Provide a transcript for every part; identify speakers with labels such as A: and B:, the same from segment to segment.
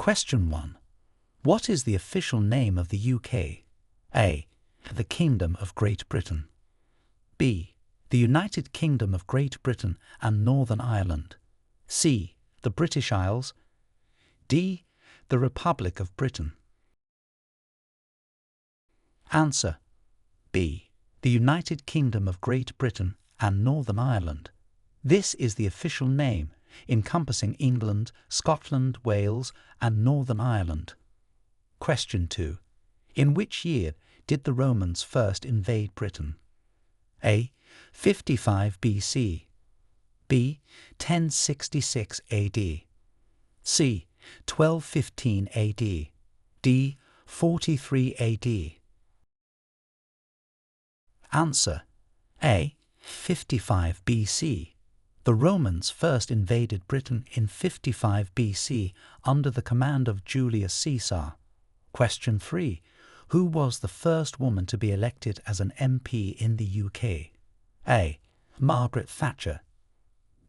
A: Question 1. What is the official name of the UK? A. The Kingdom of Great Britain. B. The United Kingdom of Great Britain and Northern Ireland. C. The British Isles. D. The Republic of Britain. Answer. B. The United Kingdom of Great Britain and Northern Ireland. This is the official name, encompassing England, Scotland, Wales, and Northern Ireland. Question 2. In which year did the Romans first invade Britain? A. 55 BC. B. 1066 AD. C. 1215 AD. D. 43 AD. Answer. A. 55 BC. The Romans first invaded Britain in 55 BC under the command of Julius Caesar. Question 3. Who was the first woman to be elected as an MP in the UK? A. Margaret Thatcher.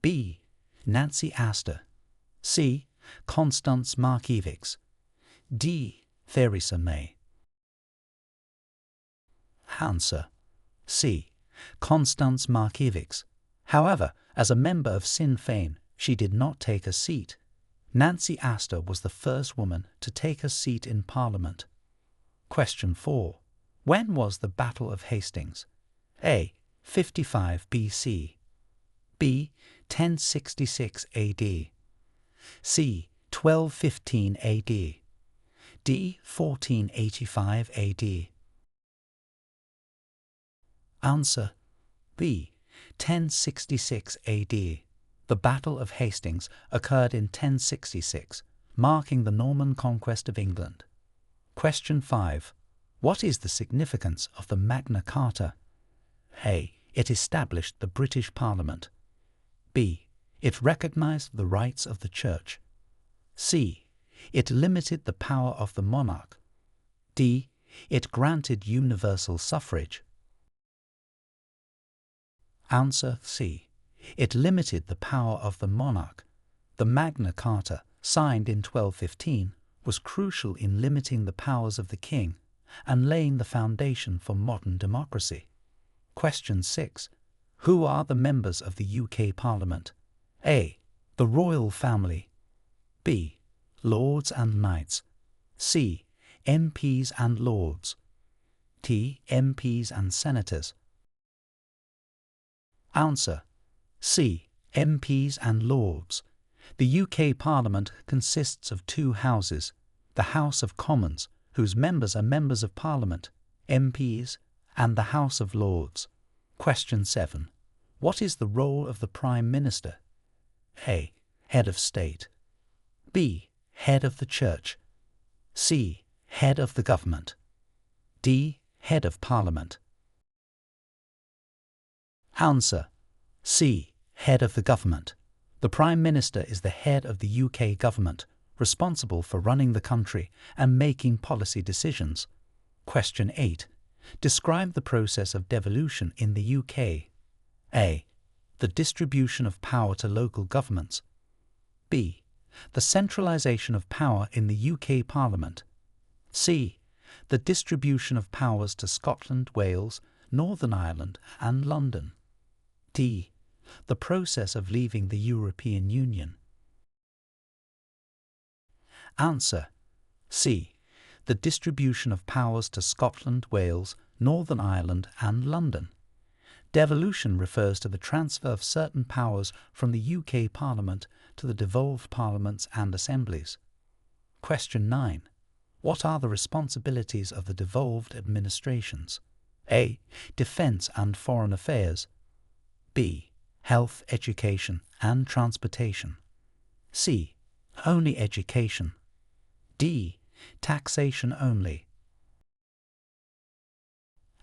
A: B. Nancy Astor. C. Constance Markievicz. D. Theresa May. Answer. C. Constance Markievicz. However, as a member of Sinn Féin, she did not take a seat. Nancy Astor was the first woman to take a seat in Parliament. Question 4. When was the Battle of Hastings? A. 55 BC. B. 1066 AD. C. 1215 AD. D. 1485 AD. Answer. B. 1066 AD. The Battle of Hastings occurred in 1066, marking the Norman conquest of England. Question 5. What is the significance of the Magna Carta? A. It established the British Parliament. B. It recognized the rights of the Church. C. It limited the power of the monarch. D. It granted universal suffrage. Answer. C. It limited the power of the monarch. The Magna Carta, signed in 1215, was crucial in limiting the powers of the king and laying the foundation for modern democracy. Question 6. Who are the members of the UK Parliament? A. The royal family. B. Lords and Knights. C. MPs and Lords. D. MPs and Senators. Answer. C. MPs and Lords. The UK Parliament consists of two houses, the House of Commons, whose members are members of Parliament, MPs, and the House of Lords. Question 7. What is the role of the Prime Minister? A. Head of State. B. Head of the Church. C. Head of the Government. D. Head of Parliament. Answer. C. Head of the Government. The Prime Minister is the head of the UK government, responsible for running the country and making policy decisions. Question 8. Describe the process of devolution in the UK. A. The distribution of power to local governments. B. The centralisation of power in the UK Parliament. C. The distribution of powers to Scotland, Wales, Northern Ireland and London. D. The process of leaving the European Union. Answer. C. The distribution of powers to Scotland, Wales, Northern Ireland and London. Devolution refers to the transfer of certain powers from the UK Parliament to the devolved parliaments and assemblies. Question 9. What are the responsibilities of the devolved administrations? A. Defence and Foreign Affairs. B. Health, Education and Transportation. C. Only Education. D. Taxation only.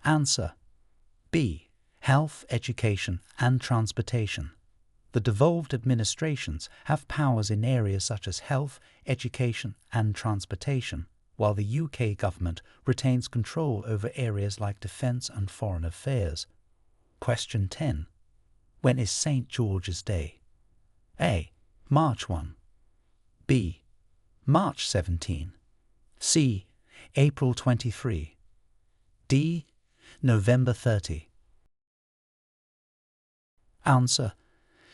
A: Answer. B. Health, Education and Transportation. The devolved administrations have powers in areas such as health, education and transportation, while the UK government retains control over areas like defence and foreign affairs. Question 10. When is St. George's Day? A. March 1. B. March 17. C. April 23. D. November 30. Answer.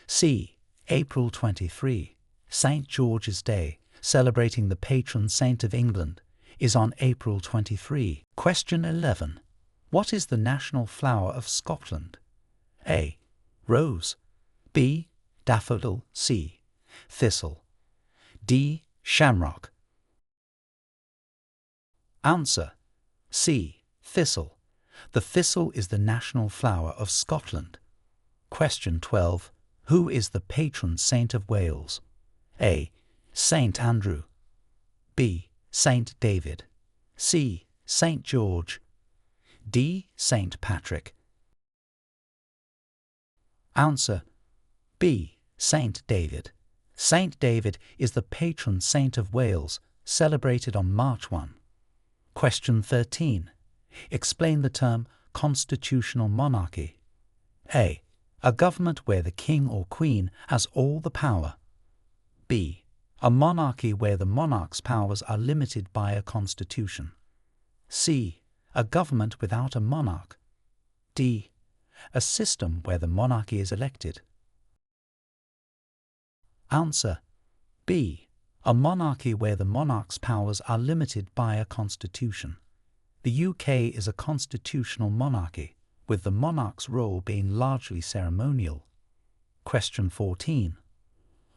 A: C. April 23. St. George's Day, celebrating the patron saint of England, is on April 23. Question 11. What is the national flower of Scotland? A. Rose. B. Daffodil. C. Thistle. D. Shamrock. Answer. C. Thistle. The thistle is the national flower of Scotland. Question 12. Who is the patron saint of Wales? A. Saint Andrew. B. Saint David. C. Saint George. D. Saint Patrick. Answer. B. Saint David. Saint David is the patron saint of Wales, celebrated on March 1. Question 13. Explain the term constitutional monarchy. A. A government where the king or queen has all the power. B. A monarchy where the monarch's powers are limited by a constitution. C. A government without a monarch. D. A system where the monarchy is elected. Answer. B. A monarchy where the monarch's powers are limited by a constitution. The UK is a constitutional monarchy, with the monarch's role being largely ceremonial. Question 14.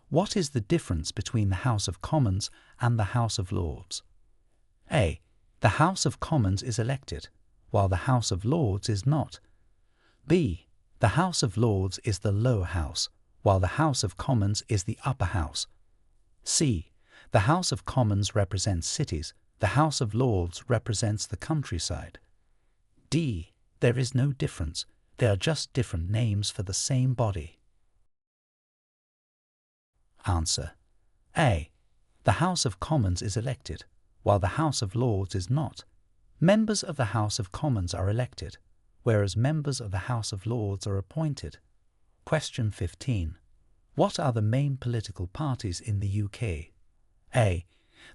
A: What is the difference between the House of Commons and the House of Lords? A. The House of Commons is elected, while the House of Lords is not. B. The House of Lords is the lower house, while the House of Commons is the upper house. C. The House of Commons represents cities, the House of Lords represents the countryside. D. There is no difference, they are just different names for the same body. Answer. A. The House of Commons is elected, while the House of Lords is not. Members of the House of Commons are elected, whereas members of the House of Lords are appointed. Question 15. What are the main political parties in the UK? A.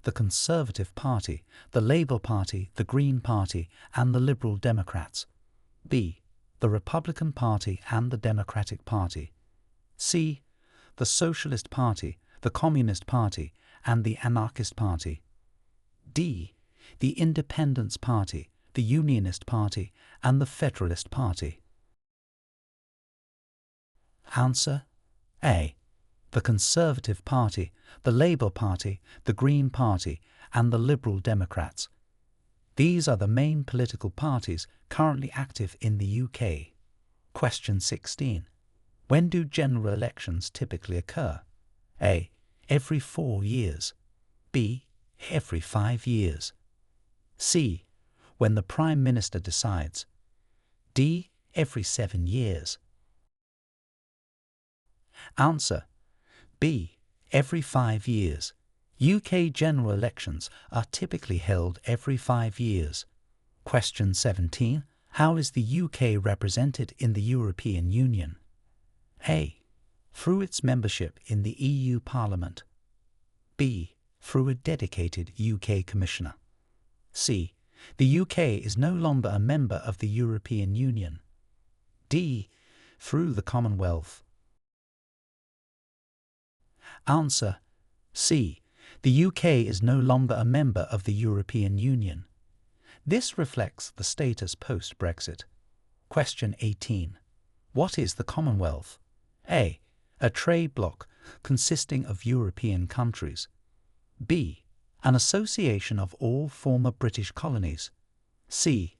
A: The Conservative Party, the Labour Party, the Green Party, and the Liberal Democrats. B. The Republican Party and the Democratic Party. C. The Socialist Party, the Communist Party, and the Anarchist Party. D. The Independence Party, the Unionist Party, and the Federalist Party. Answer. A. The Conservative Party, the Labour Party, the Green Party, and the Liberal Democrats. These are the main political parties currently active in the UK. Question 16. When do general elections typically occur? A. Every 4 years. B. Every 5 years. C. When the Prime Minister decides. D. Every 7 years. Answer. B. Every 5 years. UK general elections are typically held every 5 years. Question 17. How is the UK represented in the European Union? A. Through its membership in the EU Parliament. B. Through a dedicated UK Commissioner. C. The UK is no longer a member of the European Union. D. Through the Commonwealth. Answer. C. The UK is no longer a member of the European Union. This reflects the status post-Brexit. Question 18. What is the Commonwealth? A. A trade bloc consisting of European countries. B. An association of all former British colonies. C.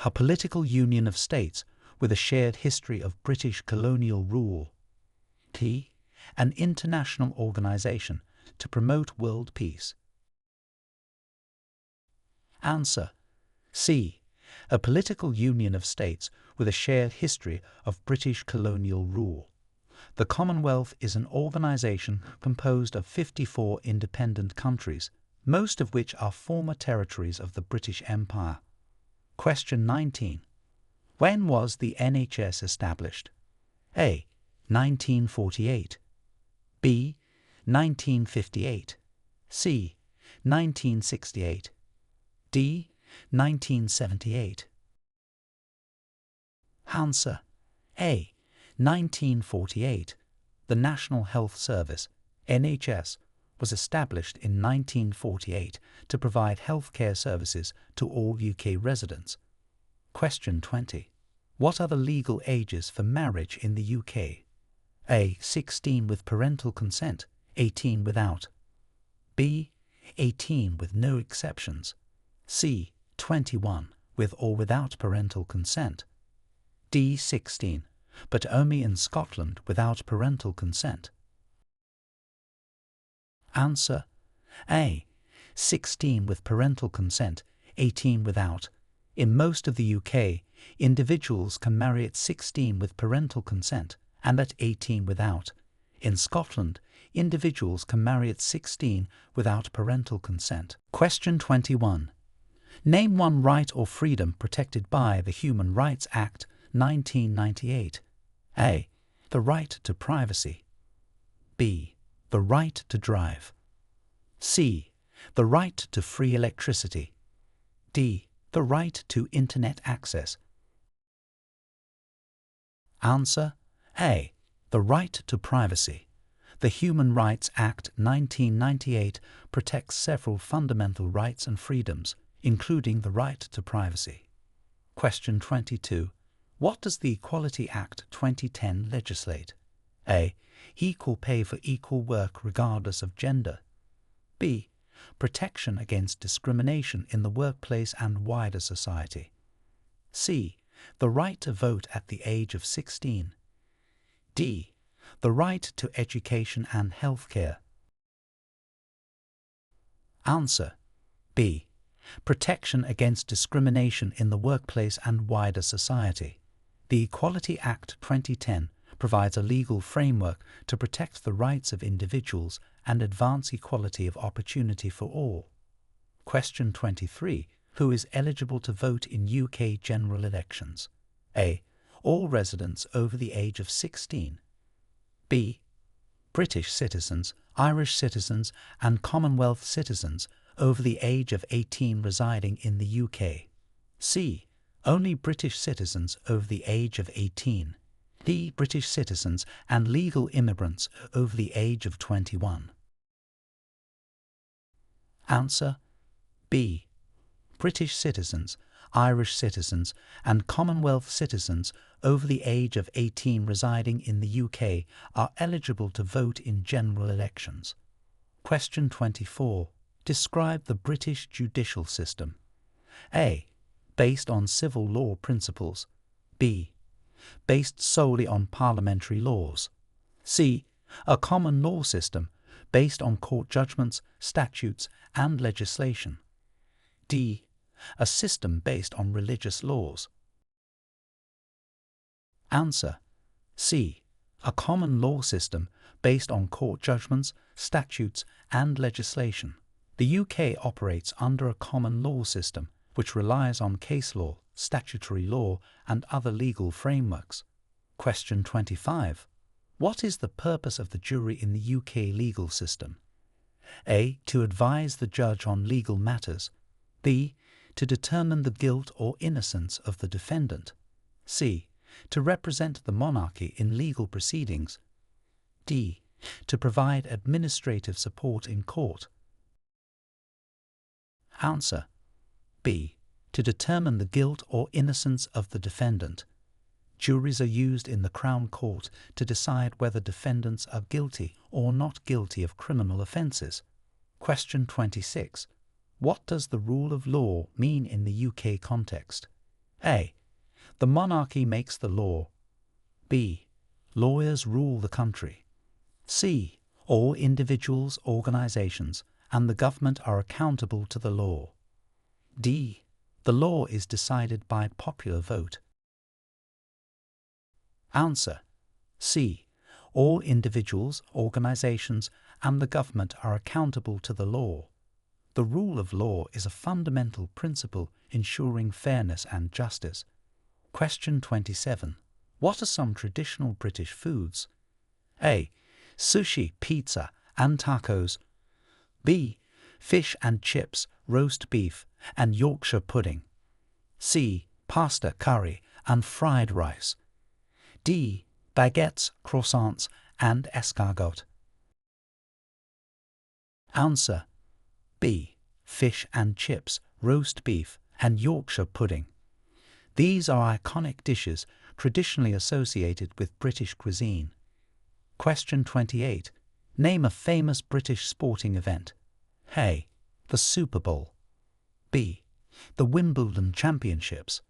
A: A political union of states with a shared history of British colonial rule. D. An international organization to promote world peace. Answer. C. A political union of states with a shared history of British colonial rule. The Commonwealth is an organization composed of 54 independent countries, most of which are former territories of the British Empire. Question 19. When was the NHS established? A. 1948. B. 1958. C. 1968. D. 1978. Answer: A. 1948. The National Health Service, NHS, was established in 1948 to provide healthcare services to all UK residents. Question 20. What are the legal ages for marriage in the UK? A. 16 with parental consent, 18 without. B. 18 with no exceptions. C. 21 with or without parental consent. D. 16, but only in Scotland without parental consent. Answer: A. 16 with parental consent, 18 without. In most of the UK, individuals can marry at 16 with parental consent and at 18 without. In Scotland, individuals can marry at 16 without parental consent. Question 21. Name one right or freedom protected by the Human Rights Act 1998. A. The right to privacy. B. The right to drive. C. The right to free electricity. D. The right to internet access. Answer: A. The right to privacy. The Human Rights Act 1998 protects several fundamental rights and freedoms, including the right to privacy. Question 22. What does the Equality Act 2010 legislate? A. Equal pay for equal work regardless of gender. B. Protection against discrimination in the workplace and wider society. C. The right to vote at the age of 16. D. The right to education and health care. Answer: B. Protection against discrimination in the workplace and wider society. The Equality Act 2010 provides a legal framework to protect the rights of individuals and advance equality of opportunity for all. Question 23. Who is eligible to vote in UK general elections? A. All residents over the age of 16. B. British citizens, Irish citizens and Commonwealth citizens over the age of 18 residing in the UK. C. Only British citizens over the age of 18. D. British citizens and legal immigrants over the age of 21. Answer: B. British citizens, Irish citizens and Commonwealth citizens over the age of 18 residing in the UK are eligible to vote in general elections. Question 24. Describe the British judicial system. A. Based on civil law principles. B. Based solely on parliamentary laws. C. A common law system based on court judgments, statutes and legislation. D. A system based on religious laws. Answer: C. A common law system based on court judgments, statutes and legislation. The UK operates under a common law system which relies on case law, statutory law and other legal frameworks. Question 25. What is the purpose of the jury in the UK legal system? A. To advise the judge on legal matters. B. To determine the guilt or innocence of the defendant. C. To represent the monarchy in legal proceedings. D. To provide administrative support in court. Answer: B. To determine the guilt or innocence of the defendant. Juries are used in the Crown Court to decide whether defendants are guilty or not guilty of criminal offences. Question 26. What does the rule of law mean in the UK context? A. The monarchy makes the law. B. Lawyers rule the country. C. All individuals, organisations and the government are accountable to the law. D. The law is decided by popular vote. Answer: C. All individuals, organisations and the government are accountable to the law. The rule of law is a fundamental principle ensuring fairness and justice. Question 27. What are some traditional British foods? A. Sushi, pizza and tacos. B. fish and chips, roast beef, and Yorkshire pudding. C. Pasta, curry, and fried rice. D. Baguettes, croissants, and escargot. Answer B. Fish and chips, roast beef, and Yorkshire pudding. These are iconic dishes traditionally associated with British cuisine. Question 28. Name a famous British sporting event. A. The Super Bowl. B. The Wimbledon Championships.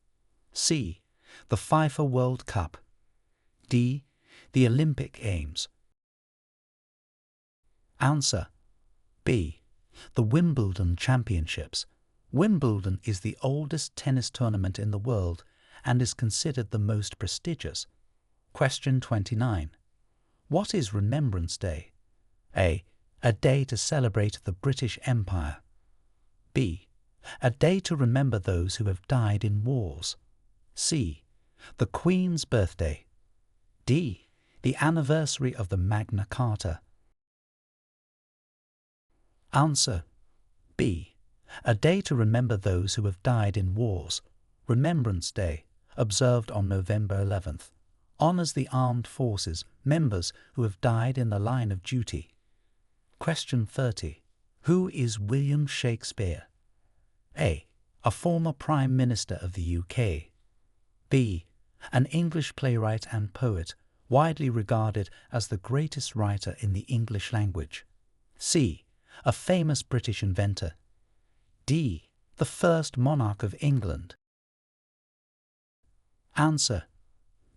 A: C. The FIFA World Cup. D. The Olympic Games. Answer B. The Wimbledon Championships. Wimbledon is the oldest tennis tournament in the world and is considered the most prestigious. Question 29. What is Remembrance Day? A. A day to celebrate the British Empire. B. A day to remember those who have died in wars. C. The Queen's birthday. D. The anniversary of the Magna Carta. Answer B. A day to remember those who have died in wars. Remembrance Day, observed on November 11th, honours the armed forces members who have died in the line of duty. Question 30. Who is William Shakespeare? A. A former Prime Minister of the UK. B. An English playwright and poet, widely regarded as the greatest writer in the English language. C. A famous British inventor. D. The first monarch of England. Answer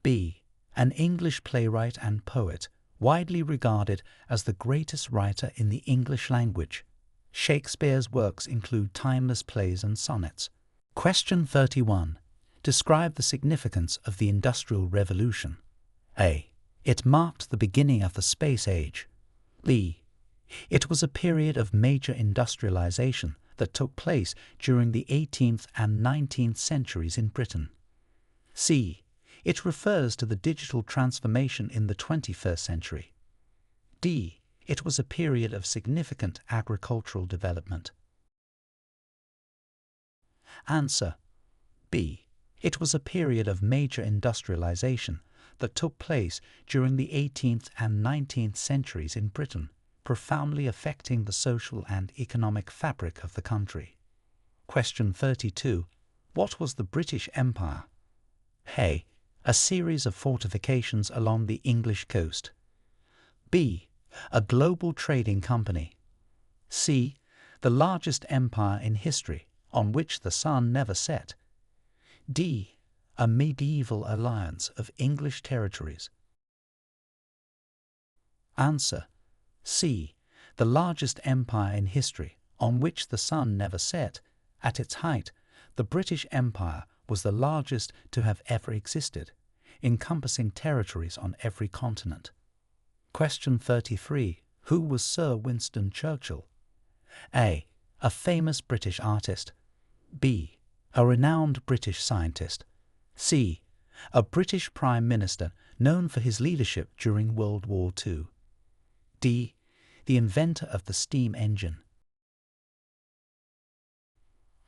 A: B. An English playwright and poet, widely regarded as the greatest writer in the English language. Shakespeare's works include timeless plays and sonnets. Question 31. Describe the significance of the Industrial Revolution. A. It marked the beginning of the space age. B. It was a period of major industrialization that took place during the 18th and 19th centuries in Britain. C. It refers to the digital transformation in the 21st century. D. It was a period of significant agricultural development. Answer B. It was a period of major industrialization that took place during the 18th and 19th centuries in Britain, profoundly affecting the social and economic fabric of the country. Question 32. What was the British Empire? A. A series of fortifications along the English coast. B. A global trading company. C. The largest empire in history, on which the sun never set. D. A medieval alliance of English territories. Answer C. The largest empire in history, on which the sun never set. At its height, the British Empire was the largest to have ever existed, encompassing territories on every continent. Question 33. Who was Sir Winston Churchill? A. A famous British artist. B. A renowned British scientist. C. A British Prime Minister known for his leadership during World War II. D. The inventor of the steam engine.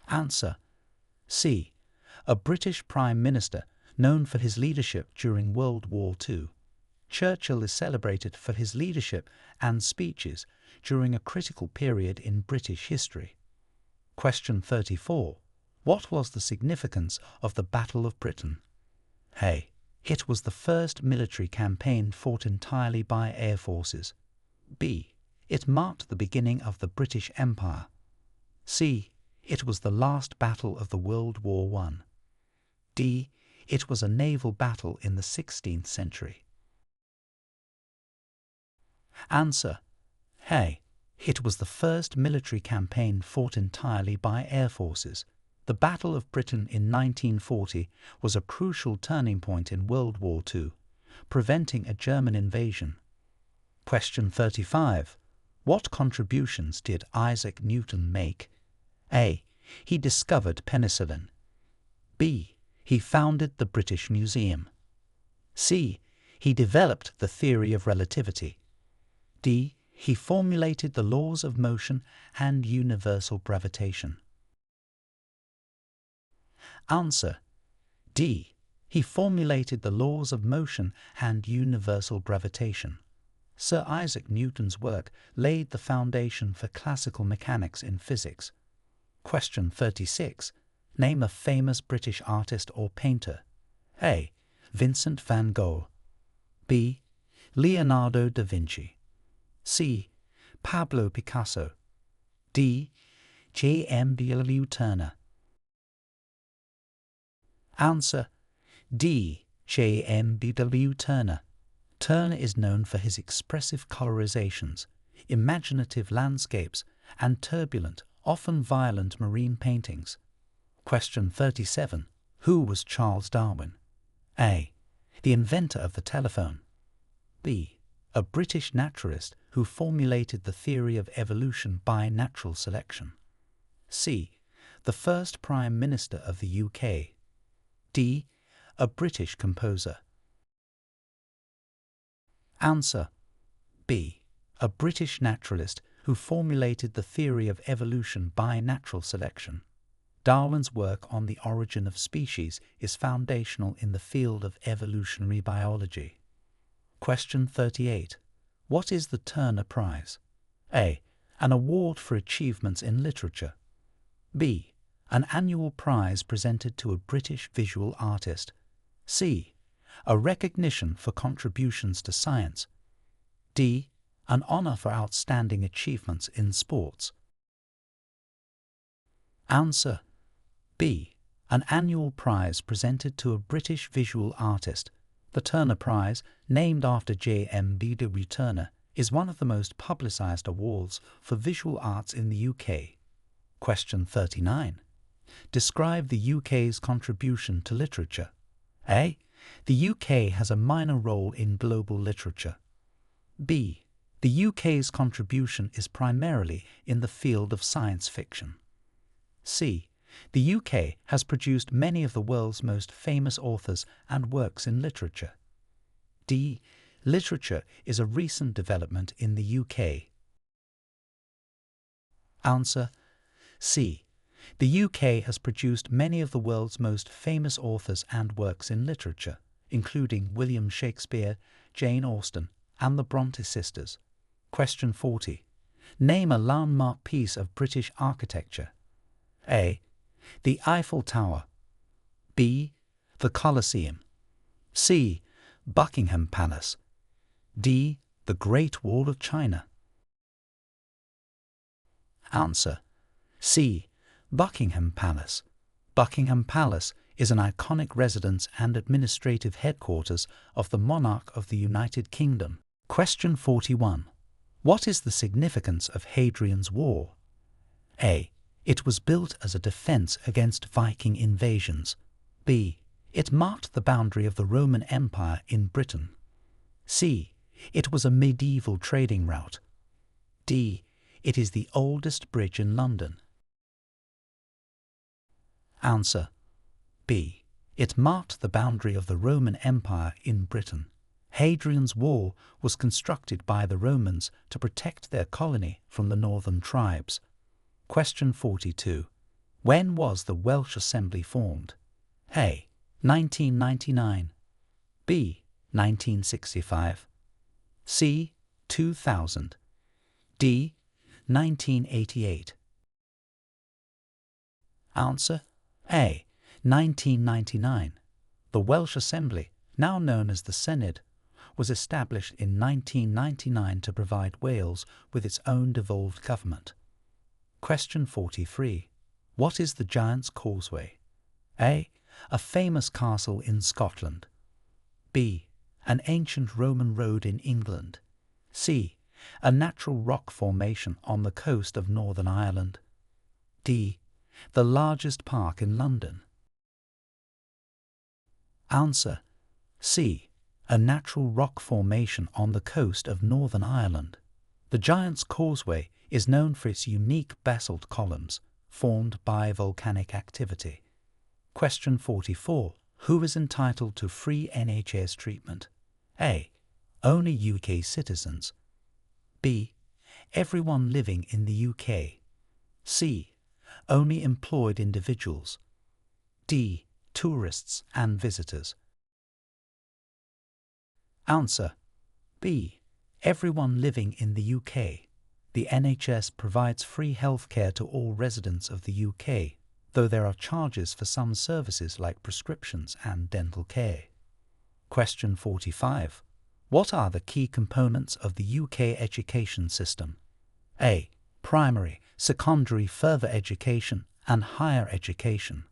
A: Answer C. A British Prime Minister known for his leadership during World War II. Churchill is celebrated for his leadership and speeches during a critical period in British history. Question 34. What was the significance of the Battle of Britain? A. It was the first military campaign fought entirely by air forces. B. It marked the beginning of the British Empire. C. It was the last battle of the World War I. D. It was a naval battle in the 16th century. Answer A. It was the first military campaign fought entirely by air forces. The Battle of Britain in 1940 was a crucial turning point in World War II, preventing a German invasion. Question 35. What contributions did Isaac Newton make? A. He discovered penicillin. B. He founded the British Museum. C. He developed the theory of relativity. D. He formulated the laws of motion and universal gravitation. Answer: D. He formulated the laws of motion and universal gravitation. Sir Isaac Newton's work laid the foundation for classical mechanics in physics. Question 36. Name a famous British artist or painter. A. Vincent van Gogh. B. Leonardo da Vinci. C. Pablo Picasso. D. J.M.W. Turner. Answer: D. J.M.W. Turner. Turner is known for his expressive colorizations, imaginative landscapes, and turbulent, often violent marine paintings. Question 37. Who was Charles Darwin? A. The inventor of the telephone. B. A British naturalist who formulated the theory of evolution by natural selection. C. The first Prime Minister of the UK. D. A British composer. Answer: B. A British naturalist who formulated the theory of evolution by natural selection. Darwin's work on the origin of species is foundational in the field of evolutionary biology. Question 38. What is the Turner Prize? A. An award for achievements in literature. B. An annual prize presented to a British visual artist. C. A recognition for contributions to science. D. An honor for outstanding achievements in sports. Answer: B. An annual prize presented to a British visual artist. The Turner Prize, named after J.M.W. Turner, is one of the most publicized awards for visual arts in the UK. Question 39. Describe the UK's contribution to literature. A. The UK has a minor role in global literature. B. The UK's contribution is primarily in the field of science fiction. C. The UK has produced many of the world's most famous authors and works in literature. D. Literature is a recent development in the UK. Answer: C. The UK has produced many of the world's most famous authors and works in literature, including William Shakespeare, Jane Austen, and the Bronte sisters. Question 40. Name a landmark piece of British architecture. A. The Eiffel Tower. B. The Colosseum. C. Buckingham Palace. D. The Great Wall of China. Answer: C. Buckingham Palace. Buckingham Palace is an iconic residence and administrative headquarters of the monarch of the United Kingdom. Question 41. What is the significance of Hadrian's War? A. It was built as a defense against Viking invasions. B. It marked the boundary of the Roman Empire in Britain. C. It was a medieval trading route. D. It is the oldest bridge in London. Answer: B. It marked the boundary of the Roman Empire in Britain. Hadrian's Wall was constructed by the Romans to protect their colony from the northern tribes. Question 42. When was the Welsh Assembly formed? A. 1999. B. 1965. C. 2000. D. 1988. Answer: A. 1999. The Welsh Assembly, now known as the Senedd, was established in 1999 to provide Wales with its own devolved government. Question 43. What is the Giant's Causeway? A. A famous castle in Scotland. B. An ancient Roman road in England. C. A natural rock formation on the coast of Northern Ireland. D. The largest park in London. Answer: C. A natural rock formation on the coast of Northern Ireland. The Giant's Causeway is known for its unique basalt columns formed by volcanic activity. Question 44. Who is entitled to free NHS treatment? A. Only UK citizens. B. everyone living in the UK. C. Only employed individuals. D. Tourists and visitors. Answer B. Everyone living in the UK. The NHS provides free healthcare to all residents of the UK, though there are charges for some services like prescriptions and dental care. Question 45. What are the key components of the UK education system? A. Primary, secondary, further education and higher education.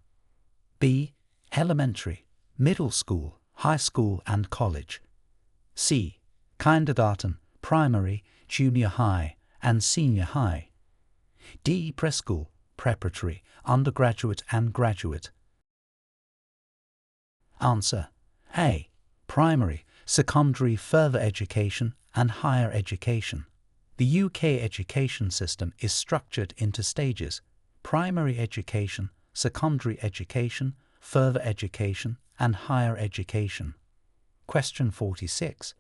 A: B. Elementary, middle school, high school and college. C. Kindergarten, primary, junior high and senior high. D. Preschool, preparatory, undergraduate and graduate. Answer A. Primary, secondary, further education and higher education. The UK education system is structured into stages: primary education, secondary education, further education and higher education. Question 46.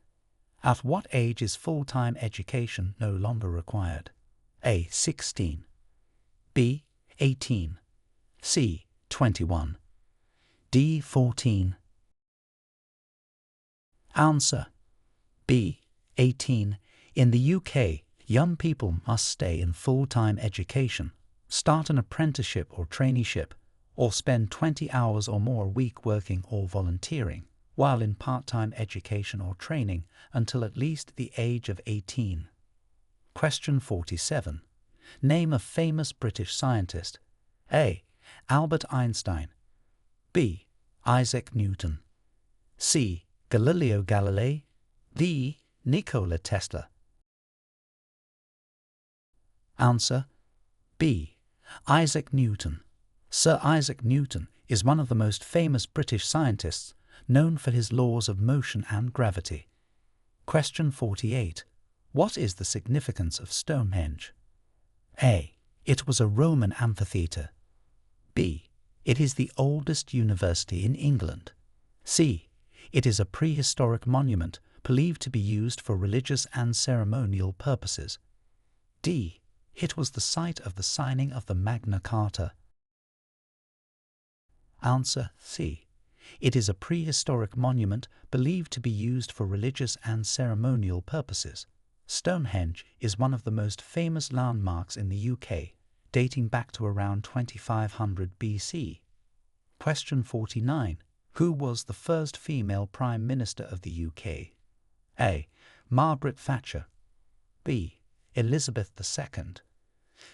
A: At what age is full-time education no longer required? A. 16. B. 18. C. 21. D. 14. Answer B. 18. In the UK, young people must stay in full-time education, start an apprenticeship or traineeship, or spend 20 hours or more a week working or volunteering, while in part-time education or training until at least the age of 18. Question 47. Name a famous British scientist. A. Albert Einstein. B. Isaac Newton. C. Galileo Galilei. D. Nikola Tesla. Answer B. Isaac Newton. Sir Isaac Newton is one of the most famous British scientists, known for his laws of motion and gravity. Question 48. What is the significance of Stonehenge? A. It was a Roman amphitheatre. B. It is the oldest university in England. C. It is a prehistoric monument believed to be used for religious and ceremonial purposes. D. It was the site of the signing of the Magna Carta. Answer C. It is a prehistoric monument believed to be used for religious and ceremonial purposes. Stonehenge is one of the most famous landmarks in the UK, dating back to around 2500 BC. Question 49. Who was the first female Prime Minister of the UK? A. Margaret Thatcher. B. Elizabeth II.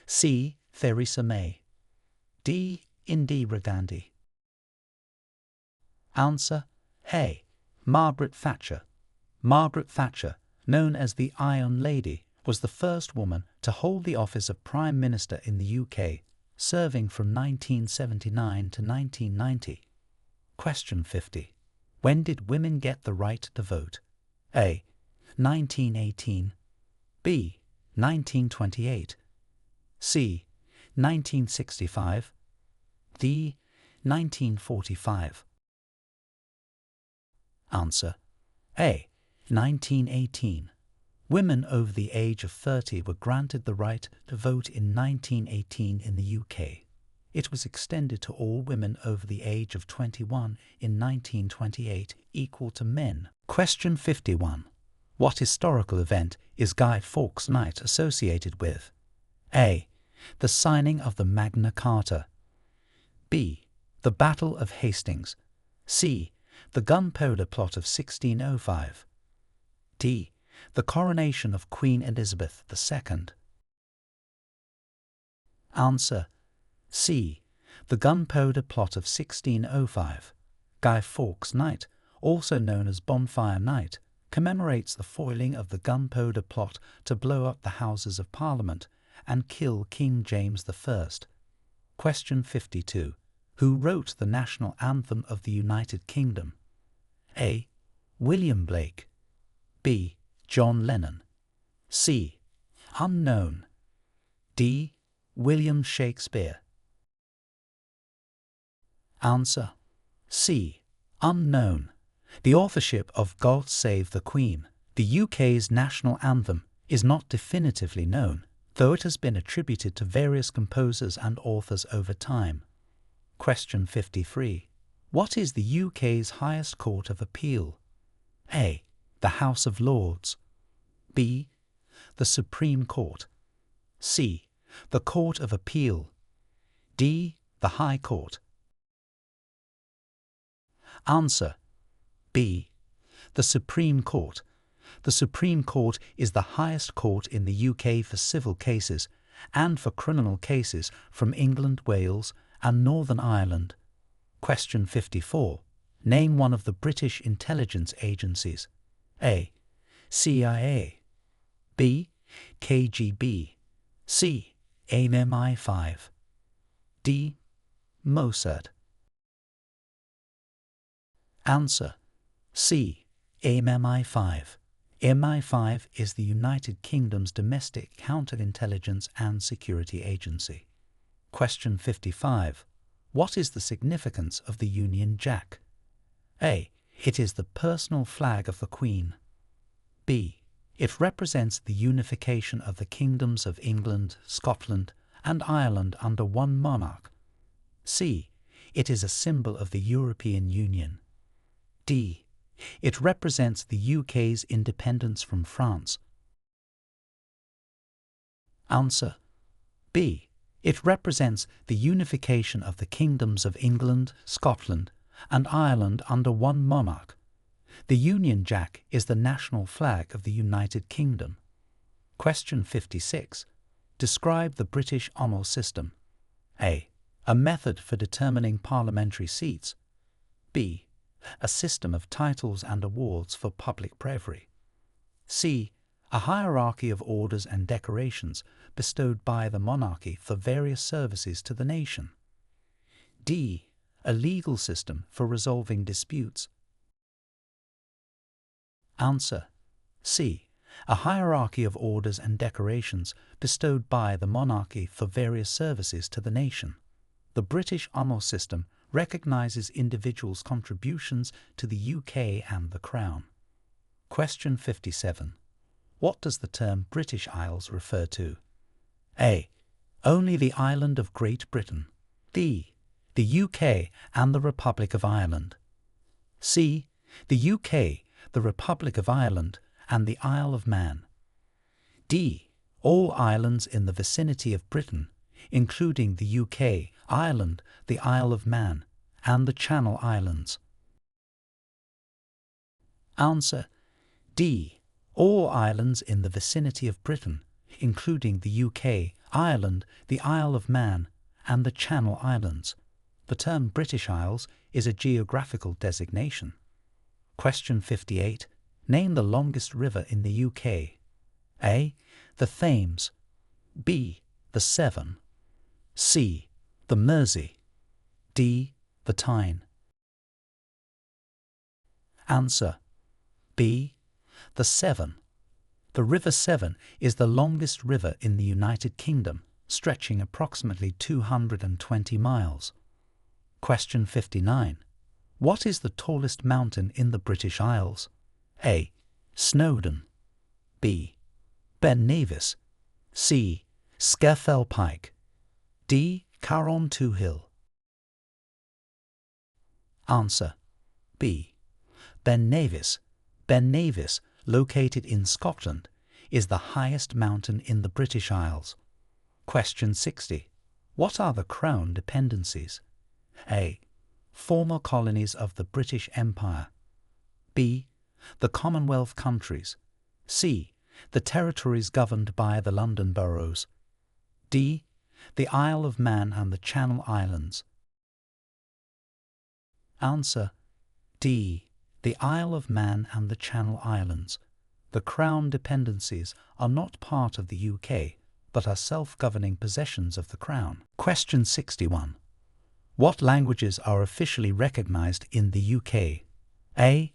A: C. Theresa May. D. Indira Gandhi. Answer A. Margaret Thatcher. Margaret Thatcher, known as the Iron Lady, was the first woman to hold the office of Prime Minister in the UK, serving from 1979 to 1990. Question 50. When did women get the right to vote? A. 1918. B. 1928. C. 1965. D. 1945. Answer A. 1918. Women over the age of 30 were granted the right to vote in 1918 in the UK. It was extended to all women over the age of 21 in 1928, equal to men. Question 51. What historical event is Guy Fawkes' Night associated with? A. The signing of the Magna Carta. B. The Battle of Hastings. C. The Gunpowder Plot of 1605. D. The coronation of Queen Elizabeth II. Answer C. The Gunpowder Plot of 1605. Guy Fawkes' Night, also known as Bonfire Night, commemorates the foiling of the Gunpowder Plot to blow up the Houses of Parliament and kill King James I. Question 52. Who wrote the national anthem of the United Kingdom? A. William Blake. B. John Lennon. C. Unknown. D. William Shakespeare. Answer C. Unknown. The authorship of God Save the Queen, the UK's national anthem, is not definitively known, though it has been attributed to various composers and authors over time. Question 53. What is the UK's highest court of appeal? A. The House of Lords. B. The Supreme Court. C. The Court of Appeal. D. The High Court. Answer: B. The Supreme Court. The Supreme Court is the highest court in the UK for civil cases and for criminal cases from England, Wales and Northern Ireland. Question 54. Name one of the British intelligence agencies. A. CIA. B. KGB. C. MI5. D. Mossad. Answer: C. MI5. MI5 is the United Kingdom's domestic counterintelligence and security agency. Question 55. What is the significance of the Union Jack? A. It is the personal flag of the Queen. B. It represents the unification of the kingdoms of England, Scotland, and Ireland under one monarch. C. It is a symbol of the European Union. D. It represents the UK's independence from France. Answer: B. It represents the unification of the kingdoms of England, Scotland, and Ireland under one monarch. The Union Jack is the national flag of the United Kingdom. Question 56. Describe the British honour system. A. A method for determining parliamentary seats. B. A system of titles and awards for public bravery. C. A hierarchy of orders and decorations bestowed by the monarchy for various services to the nation. D. A legal system for resolving disputes. Answer: C. A hierarchy of orders and decorations bestowed by the monarchy for various services to the nation. The British honour system recognises individuals' contributions to the UK and the Crown. Question 57. What does the term British Isles refer to? A. Only the island of Great Britain. B. The UK and the Republic of Ireland. C. The UK, the Republic of Ireland, and the Isle of Man. D. All islands in the vicinity of Britain, including the UK, Ireland, the Isle of Man, and the Channel Islands. Answer: D. All islands in the vicinity of Britain, including the UK, Ireland, the Isle of Man, and the Channel Islands. The term British Isles is a geographical designation. Question 58. Name the longest river in the UK. A. The Thames. B. The Severn. C. The Mersey. D. The Tyne. Answer: B. The Severn. The River Severn is the longest river in the United Kingdom, stretching approximately 220 miles. Question 59. What is the tallest mountain in the British Isles? A. Snowdon. B. Ben Nevis. C. Scafell Pike. D. Caron-2 Hill. Answer: B. Ben Nevis. Ben Nevis, located in Scotland, is the highest mountain in the British Isles. Question 60. What are the Crown dependencies? A. Former colonies of the British Empire. B. The Commonwealth countries. C. The territories governed by the London boroughs. D. The Isle of Man and the Channel Islands. Answer: D. The Isle of Man and the Channel Islands. The Crown dependencies are not part of the UK, but are self-governing possessions of the Crown. Question 61. What languages are officially recognised in the UK? A.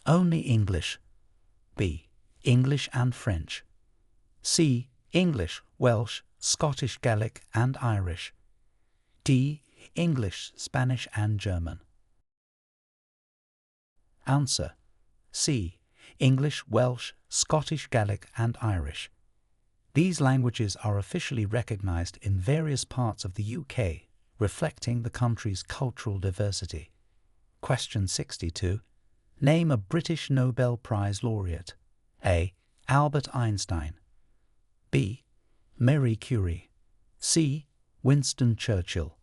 A: Only English. B. English and French. C. English, Welsh, Scottish Gaelic and Irish. D. English, Spanish and German. Answer: C. English, Welsh, Scottish Gaelic and Irish. These languages are officially recognized in various parts of the UK, reflecting the country's cultural diversity. Question 62. Name a British Nobel Prize laureate. A. Albert Einstein. B. Marie Curie. C. Winston Churchill.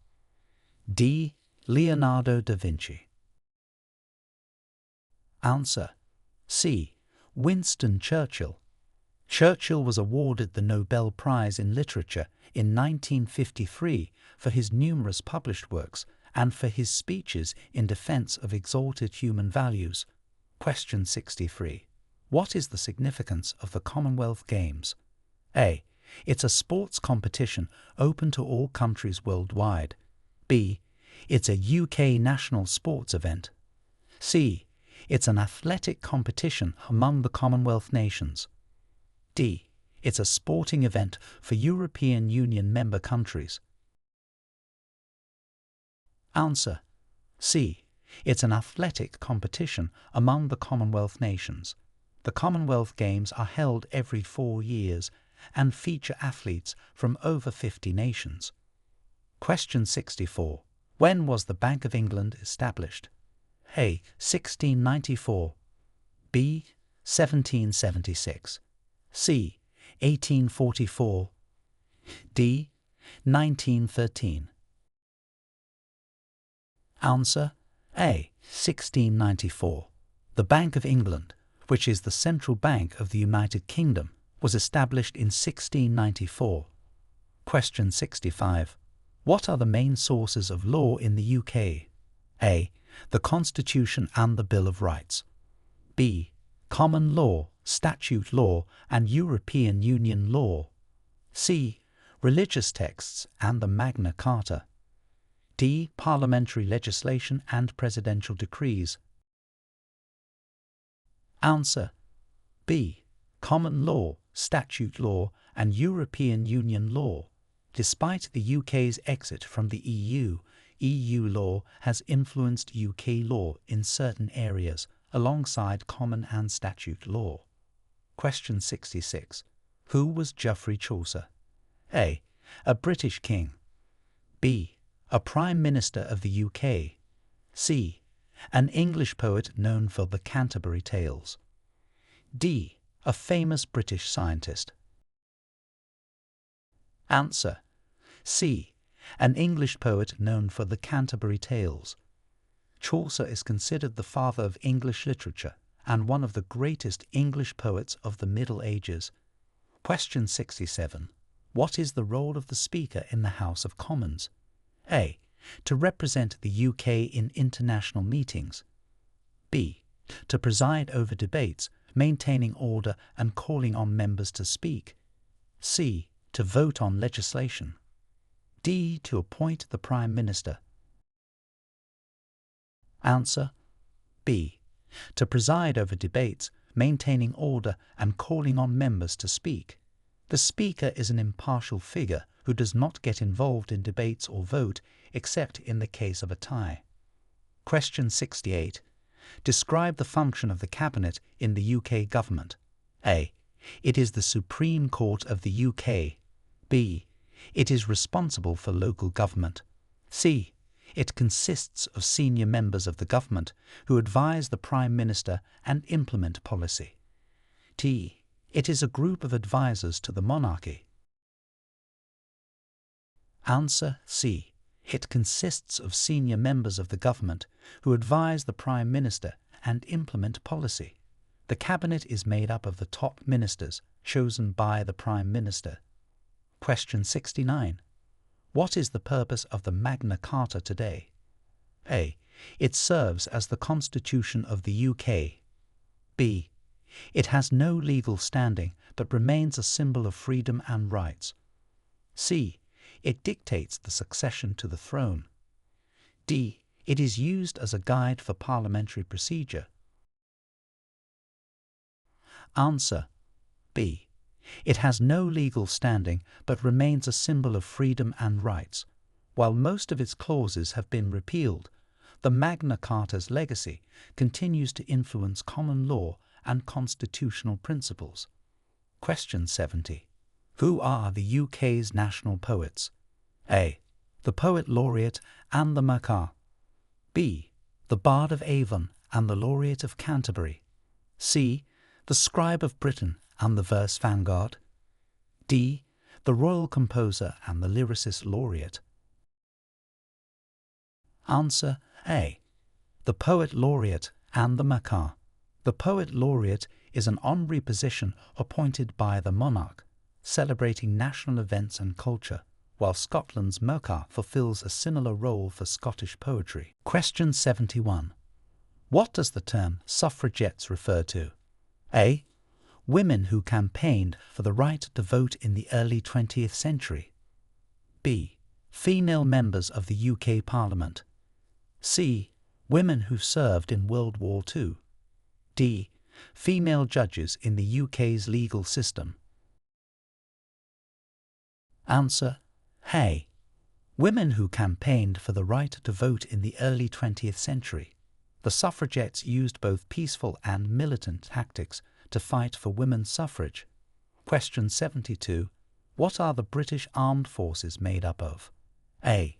A: D. Leonardo da Vinci. Answer: C. Winston Churchill. Churchill was awarded the Nobel Prize in Literature in 1953 for his numerous published works and for his speeches in defense of exalted human values. Question 63. What is the significance of the Commonwealth Games? A. It's a sports competition open to all countries worldwide. B. It's a UK national sports event. C. It's an athletic competition among the Commonwealth nations. D. It's a sporting event for European Union member countries. Answer: C. It's an athletic competition among the Commonwealth nations. The Commonwealth Games are held every 4 years and feature athletes from over 50 nations. Question 64. When was the Bank of England established? A. 1694. B. 1776. C. 1844. D. 1913. Answer: A. 1694. The Bank of England, which is the central bank of the United Kingdom, was established in 1694. Question 65. What are the main sources of law in the UK? A. The Constitution and the Bill of Rights. B. Common law, statute law, and European Union law. C. Religious texts and the Magna Carta. D. Parliamentary legislation and presidential decrees. Answer: B. Common law, statute law, and European Union law. Despite the UK's exit from the EU law has influenced UK law in certain areas alongside common and statute law. Question 66. Who was Geoffrey Chaucer? A. A British king. B. A Prime Minister of the UK. C. An English poet known for the Canterbury Tales. D. A famous British scientist. Answer: C. An English poet known for the Canterbury Tales. Chaucer is considered the father of English literature and one of the greatest English poets of the Middle Ages. Question 67. What is the role of the Speaker in the House of Commons? A. To represent the UK in international meetings. B. To preside over debates, maintaining order and calling on members to speak. C. To vote on legislation. D. To appoint the Prime Minister. Answer: B. To preside over debates, maintaining order and calling on members to speak. The Speaker is an impartial figure who does not get involved in debates or vote except in the case of a tie. Question 68. Describe the function of the Cabinet in the UK government. A. It is the Supreme Court of the UK. B. It is responsible for local government. C. It consists of senior members of the government who advise the Prime Minister and implement policy. D. It is a group of advisors to the monarchy. Answer: C. It consists of senior members of the government who advise the Prime Minister and implement policy. The Cabinet is made up of the top ministers chosen by the Prime Minister. Question 69. What is the purpose of the Magna Carta today? A. It serves as the Constitution of the UK. B. It has no legal standing but remains a symbol of freedom and rights. C. It dictates the succession to the throne. D. It is used as a guide for parliamentary procedure. Answer: B. It has no legal standing but remains a symbol of freedom and rights. While most of its clauses have been repealed, the Magna Carta's legacy continues to influence common law and constitutional principles. Question 70. Who are the UK's national poets? A. The Poet Laureate and the Magna. B. The Bard of Avon and the Laureate of Canterbury. C. The Scribe of Britain and the Verse Vanguard. D. The Royal Composer and the Lyricist Laureate. Answer A. The Poet Laureate and the Magna. The Poet Laureate is an honorary position appointed by the monarch, celebrating national events and culture, while Scotland's Magna fulfills a similar role for Scottish poetry. Question 71. What does the term suffragettes refer to? A. Women who campaigned for the right to vote in the early 20th century. B. Female members of the UK Parliament. C. Women who served in World War II. D. Female judges in the UK's legal system. Answer A. Women who campaigned for the right to vote in the early 20th century. The suffragettes used both peaceful and militant tactics to fight for women's suffrage. Question 72. What are the British Armed Forces made up of? A.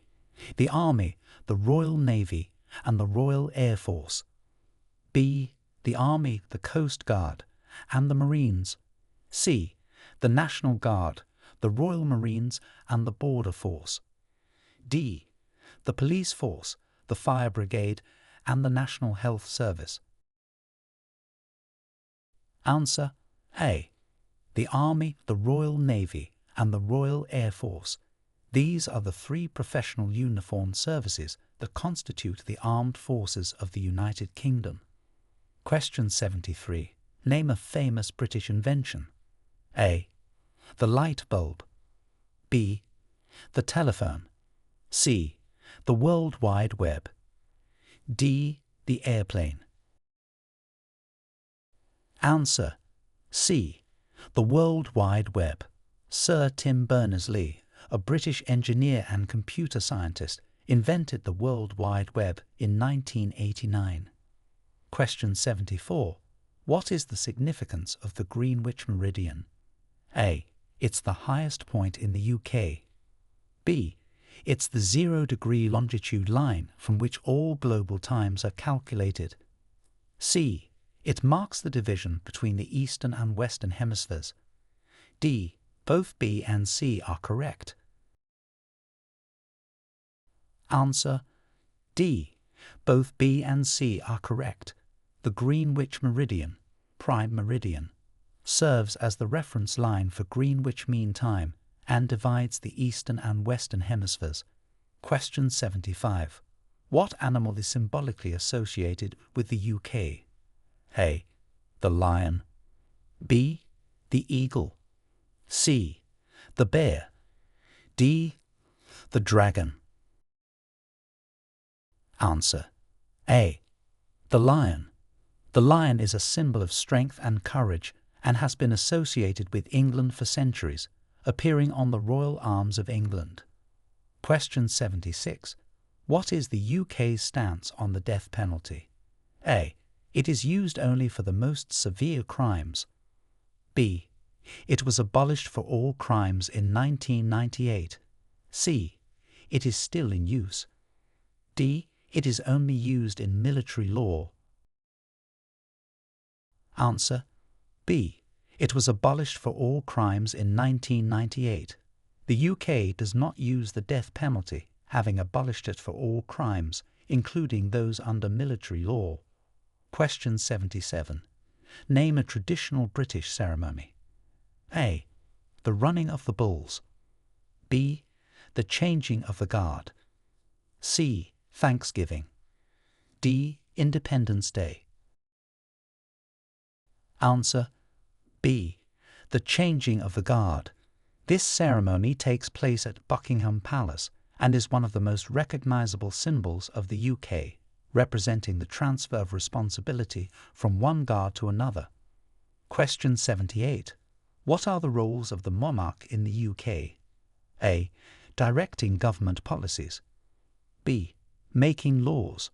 A: The Army, the Royal Navy, and the Royal Air Force. B. The Army, the Coast Guard, and the Marines. C. The National Guard, the Royal Marines, and the Border Force. D. The Police Force, the Fire Brigade, and the National Health Service. Answer A. The Army, the Royal Navy, and the Royal Air Force. These are the three professional uniformed services that constitute the armed forces of the United Kingdom. Question 73. Name a famous British invention. A. The light bulb. B. The telephone. C. The World Wide Web. D. The airplane. Answer C. The World Wide Web. Sir Tim Berners-Lee, a British engineer and computer scientist, invented the World Wide Web in 1989. Question 74. What is the significance of the Greenwich Meridian? A. It's the highest point in the UK. B. It's the 0-degree longitude line from which all global times are calculated. C. It marks the division between the Eastern and Western hemispheres. D. Both B and C are correct. Answer D. Both B and C are correct. The Greenwich Meridian, prime meridian, serves as the reference line for Greenwich Mean Time and divides the Eastern and Western hemispheres. Question 75. What animal is symbolically associated with the UK? A. The lion. B. The eagle. C. The bear. D. The dragon. Answer A. The lion. The lion is a symbol of strength and courage and has been associated with England for centuries, appearing on the Royal Arms of England. Question 76. What is the UK's stance on the death penalty? A. It is used only for the most severe crimes. B. It was abolished for all crimes in 1998. C. It is still in use. D. It is only used in military law. Answer B. It was abolished for all crimes in 1998. The UK does not use the death penalty, having abolished it for all crimes, including those under military law. Question 77. Name a traditional British ceremony. A. The running of the bulls. B. The changing of the guard. C. Thanksgiving. D. Independence Day. Answer B. The changing of the guard. This ceremony takes place at Buckingham Palace and is one of the most recognisable symbols of the UK, representing the transfer of responsibility from one guard to another. Question 78. What are the roles of the monarch in the UK? A. Directing government policies. B. Making laws.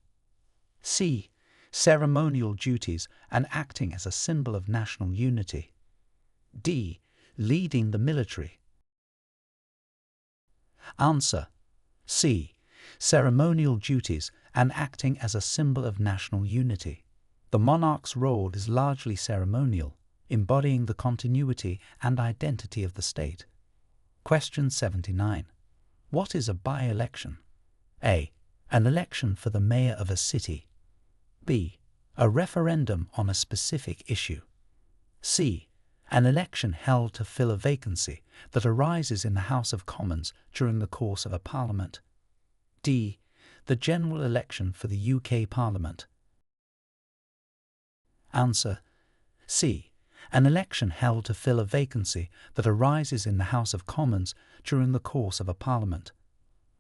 A: C. Ceremonial duties and acting as a symbol of national unity. D. Leading the military. Answer: C. Ceremonial duties and acting as a symbol of national unity. The monarch's role is largely ceremonial, embodying the continuity and identity of the state. Question 79. What is a by-election? A. An election for the mayor of a city. B. A referendum on a specific issue. C. An election held to fill a vacancy that arises in the House of Commons during the course of a parliament. D. The general election for the UK Parliament. Answer: C. An election held to fill a vacancy that arises in the House of Commons during the course of a parliament.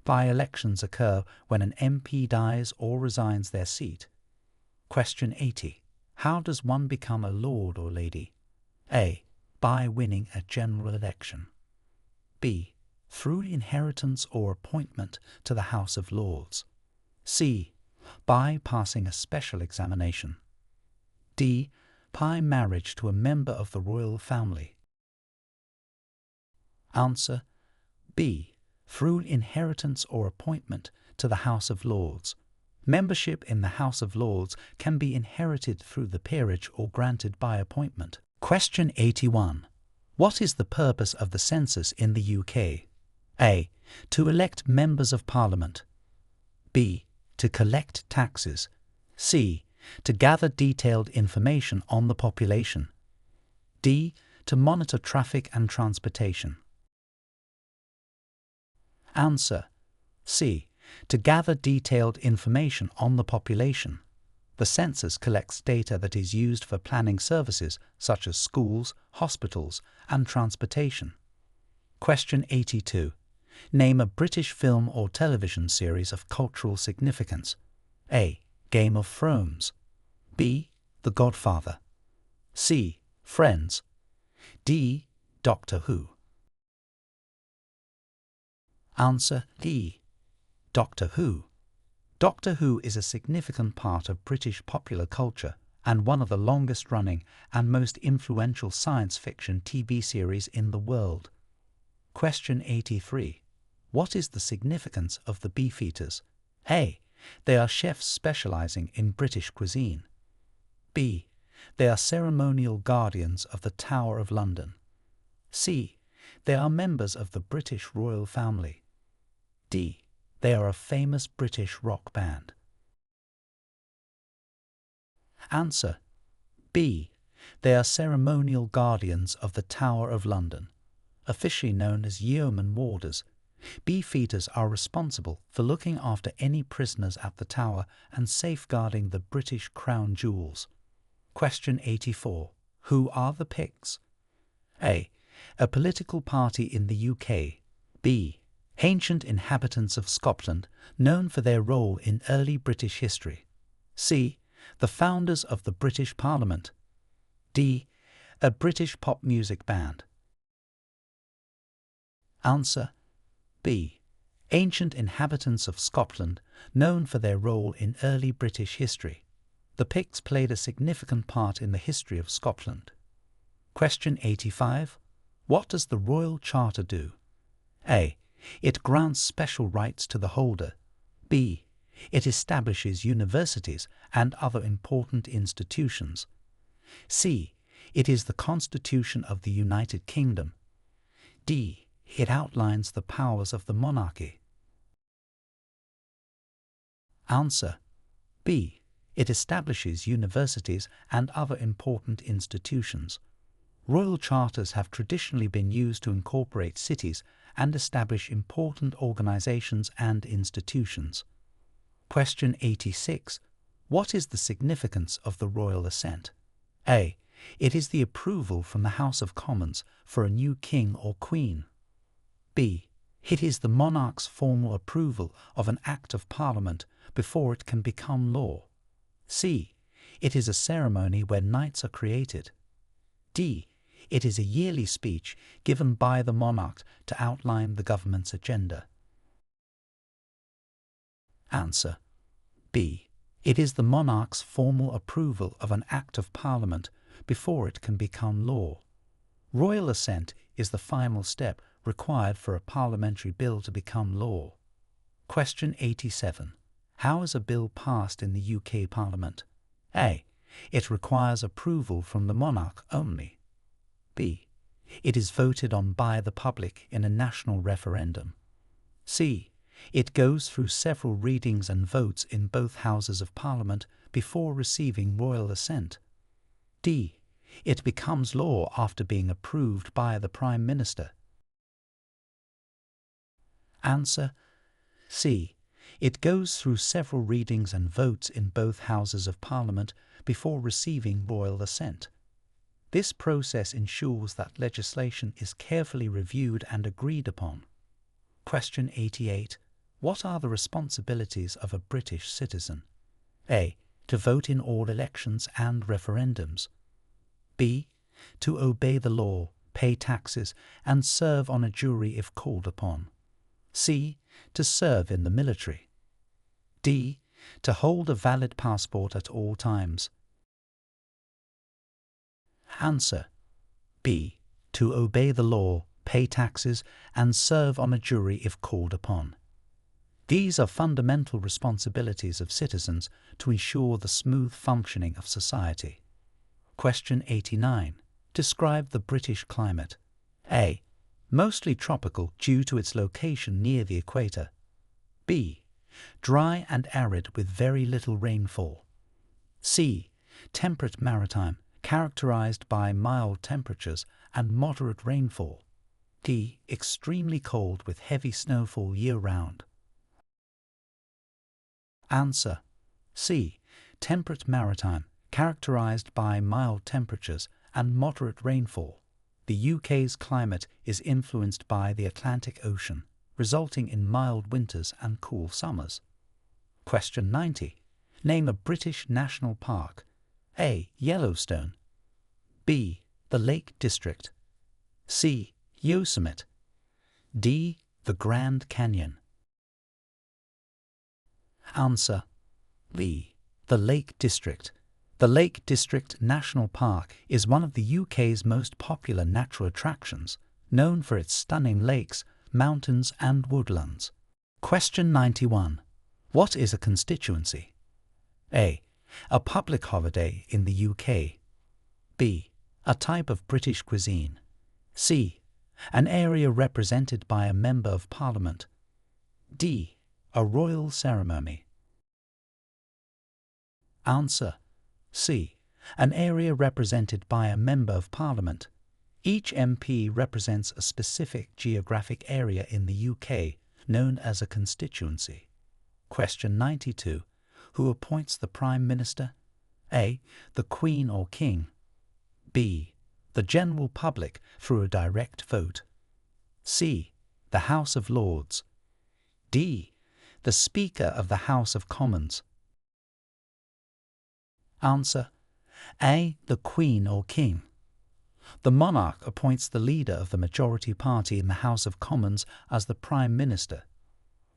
A: By-elections occur when an MP dies or resigns their seat. Question 80. How does one become a lord or lady? A. By winning a general election. B. Through inheritance or appointment to the House of Lords. C. By passing a special examination. D. By marriage to a member of the royal family. Answer: B. Through inheritance or appointment to the House of Lords. Membership in the House of Lords can be inherited through the peerage or granted by appointment. Question 81. What is the purpose of the census in the UK? A. To elect members of Parliament. B. To collect taxes. C. To gather detailed information on the population. D. To monitor traffic and transportation. Answer: C. To gather detailed information on the population. The census collects data that is used for planning services such as schools, hospitals, and transportation. Question 82. Name a British film or television series of cultural significance. A. Game of Thrones. B. The Godfather. C. Friends. D. Doctor Who. Answer: D. Doctor Who. Doctor Who is a significant part of British popular culture and one of the longest-running and most influential science fiction TV series in the world. Question 83. What is the significance of the Beefeaters? A. They are chefs specializing in British cuisine. B. They are ceremonial guardians of the Tower of London. C. They are members of the British royal family. D. They are a famous British rock band. Answer: B. They are ceremonial guardians of the Tower of London. Officially known as yeoman warders, Beefeaters are responsible for looking after any prisoners at the Tower and safeguarding the British crown jewels. Question 84. Who are the Picts? A. A political party in the UK. B. Ancient inhabitants of Scotland, known for their role in early British history. C. The founders of the British Parliament. D. A British pop music band. Answer: B. Ancient inhabitants of Scotland, known for their role in early British history. The Picts played a significant part in the history of Scotland. Question 85. What does the Royal Charter do? A. It grants special rights to the holder. B. It establishes universities and other important institutions. C. It is the Constitution of the United Kingdom. D. It outlines the powers of the monarchy. Answer: B. It establishes universities and other important institutions. Royal charters have traditionally been used to incorporate cities and establish important organizations and institutions. Question 86. What is the significance of the royal assent? A. It is the approval from the House of Commons for a new king or queen. B. It is the monarch's formal approval of an Act of Parliament before it can become law. C. It is a ceremony where knights are created. D. It is a yearly speech given by the monarch to outline the government's agenda. Answer: B. It is the monarch's formal approval of an Act of Parliament before it can become law. Royal assent is the final step required for a parliamentary bill to become law. Question 87. How is a bill passed in the UK Parliament? A. It requires approval from the monarch only. B. It is voted on by the public in a national referendum. C. It goes through several readings and votes in both Houses of Parliament before receiving royal assent. D. It becomes law after being approved by the Prime Minister. Answer: C. It goes through several readings and votes in both Houses of Parliament before receiving royal assent. This process ensures that legislation is carefully reviewed and agreed upon. Question 88. What are the responsibilities of a British citizen? A. To vote in all elections and referendums. B. To obey the law, pay taxes, and serve on a jury if called upon. C. To serve in the military. D. To hold a valid passport at all times. Answer: B. To obey the law, pay taxes, and serve on a jury if called upon. These are fundamental responsibilities of citizens to ensure the smooth functioning of society. Question 89. Describe the British climate. A. Mostly tropical due to its location near the equator. B. Dry and arid with very little rainfall. C. Temperate maritime, characterized by mild temperatures and moderate rainfall. D. Extremely cold with heavy snowfall year-round. Answer: C. Temperate maritime, characterized by mild temperatures and moderate rainfall. The UK's climate is influenced by the Atlantic Ocean, resulting in mild winters and cool summers. Question 90. Name a British national park. A. Yellowstone. B. The Lake District. C. Yosemite. D. The Grand Canyon. Answer: B. The Lake District. The Lake District National Park is one of the UK's most popular natural attractions, known for its stunning lakes, mountains and woodlands. Question 91. What is a constituency? A. A public holiday in the UK. B. A type of British cuisine. C. An area represented by a Member of Parliament. D. A royal ceremony. Answer: C. An area represented by a Member of Parliament. Each MP represents a specific geographic area in the UK, known as a constituency. Question 92. Who appoints the Prime Minister? A. The Queen or King. B. The general public through a direct vote. C. The House of Lords. D. The Speaker of the House of Commons. Answer: A. The Queen or King. The monarch appoints the leader of the majority party in the House of Commons as the Prime Minister.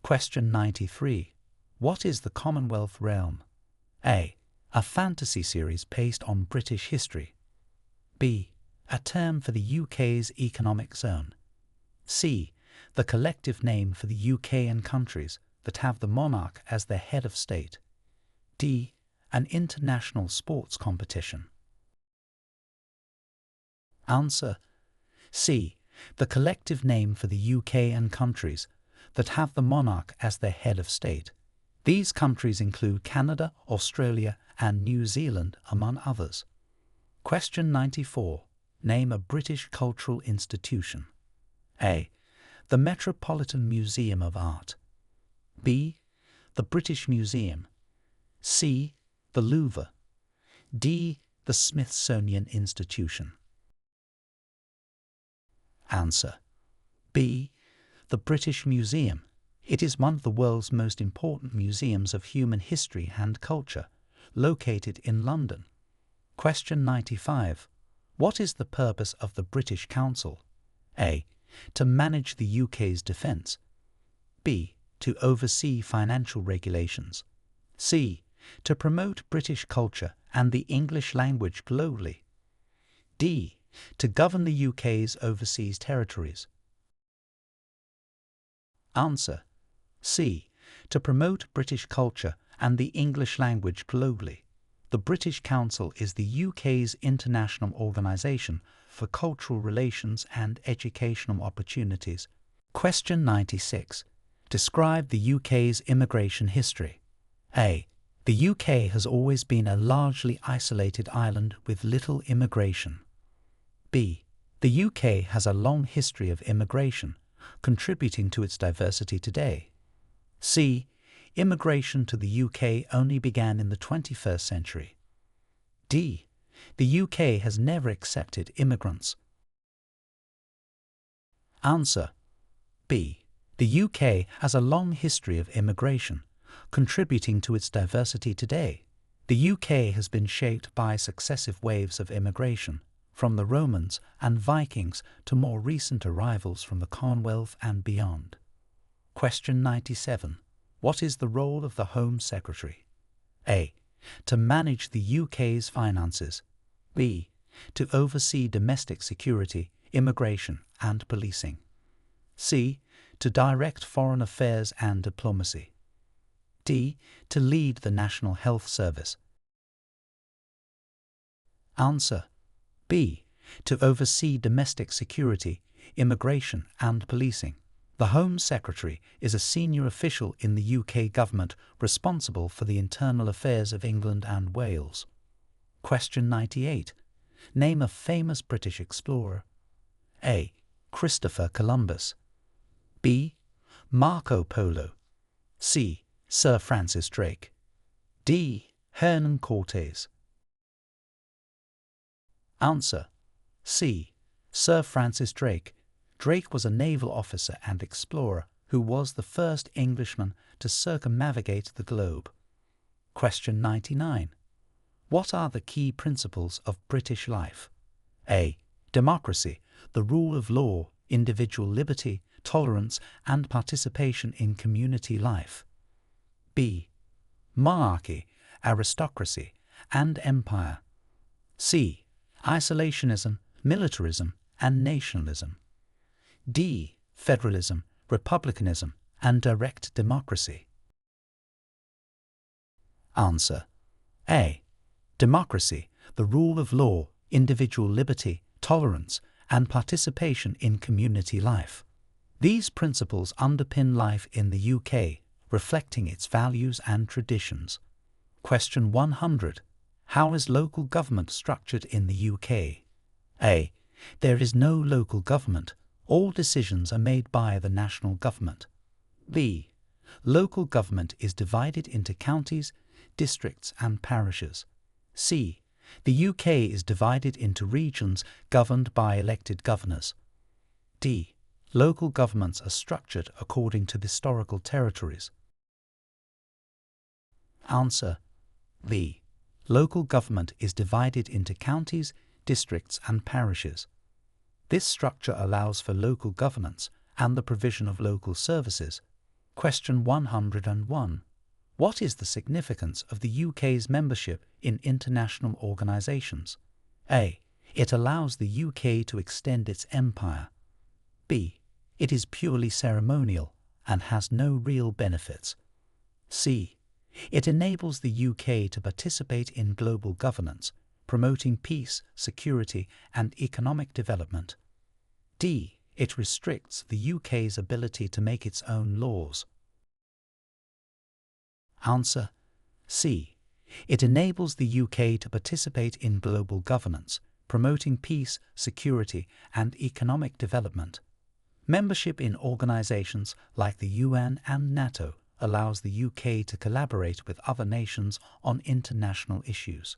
A: Question 93. What is the Commonwealth realm? A. A fantasy series based on British history. B. A term for the UK's economic zone. C. The collective name for the UK and countries that have the monarch as their head of state. D. An international sports competition. Answer: C. The collective name for the UK and countries that have the monarch as their head of state. These countries include Canada, Australia, and New Zealand, among others. Question 94. Name a British cultural institution. A. The Metropolitan Museum of Art. B. The British Museum. C. The Louvre. D. The Smithsonian Institution. Answer: B. The British Museum. It is one of the world's most important museums of human history and culture, located in London. Question 95. What is the purpose of the British Council? A. To manage the UK's defence. B. To oversee financial regulations. C. To promote British culture and the English language globally. D. To govern the UK's overseas territories. Answer: C. To promote British culture and the English language globally. The British Council is the UK's international organisation for cultural relations and educational opportunities. Question 96. Describe the UK's immigration history. A. The UK has always been a largely isolated island with little immigration. B. The UK has a long history of immigration, contributing to its diversity today. C. Immigration to the UK only began in the 21st century. D. The UK has never accepted immigrants. Answer: B. The UK has a long history of immigration, contributing to its diversity today. The UK has been shaped by successive waves of immigration, from the Romans and Vikings to more recent arrivals from the Commonwealth and beyond. Question 97. What is the role of the Home Secretary? A. To manage the UK's finances. B. To oversee domestic security, immigration and policing. C. To direct foreign affairs and diplomacy. D. To lead the National Health Service. Answer: B. To oversee domestic security, immigration and policing. The Home Secretary is a senior official in the UK government responsible for the internal affairs of England and Wales. Question 98. Name a famous British explorer. A. Christopher Columbus. B. Marco Polo. C. Sir Francis Drake. D. Hernan Cortes. Answer: C. Sir Francis Drake. Drake was a naval officer and explorer who was the first Englishman to circumnavigate the globe. Question 99. What are the key principles of British life? A. Democracy, the rule of law, individual liberty, tolerance and participation in community life. B. Monarchy, aristocracy and empire. C. Isolationism, militarism and nationalism. D. Federalism, republicanism and direct democracy. Answer: A. Democracy, the rule of law, individual liberty, tolerance and participation in community life. These principles underpin life in the UK, reflecting its values and traditions. Question 100. How is local government structured in the UK? A. There is no local government. All decisions are made by the national government. B. Local government is divided into counties, districts and parishes. C. The UK is divided into regions governed by elected governors. D. Local governments are structured according to the historical territories. Answer: B. Local government is divided into counties, districts and parishes. This structure allows for local governance and the provision of local services. Question 101. What is the significance of the UK's membership in international organisations? A. It allows the UK to extend its empire. B. It is purely ceremonial and has no real benefits. C. It enables the UK to participate in global governance, promoting peace, security and economic development. D. It restricts the UK's ability to make its own laws. Answer: C. It enables the UK to participate in global governance, promoting peace, security and economic development. Membership in organisations like the UN and NATO allows the UK to collaborate with other nations on international issues.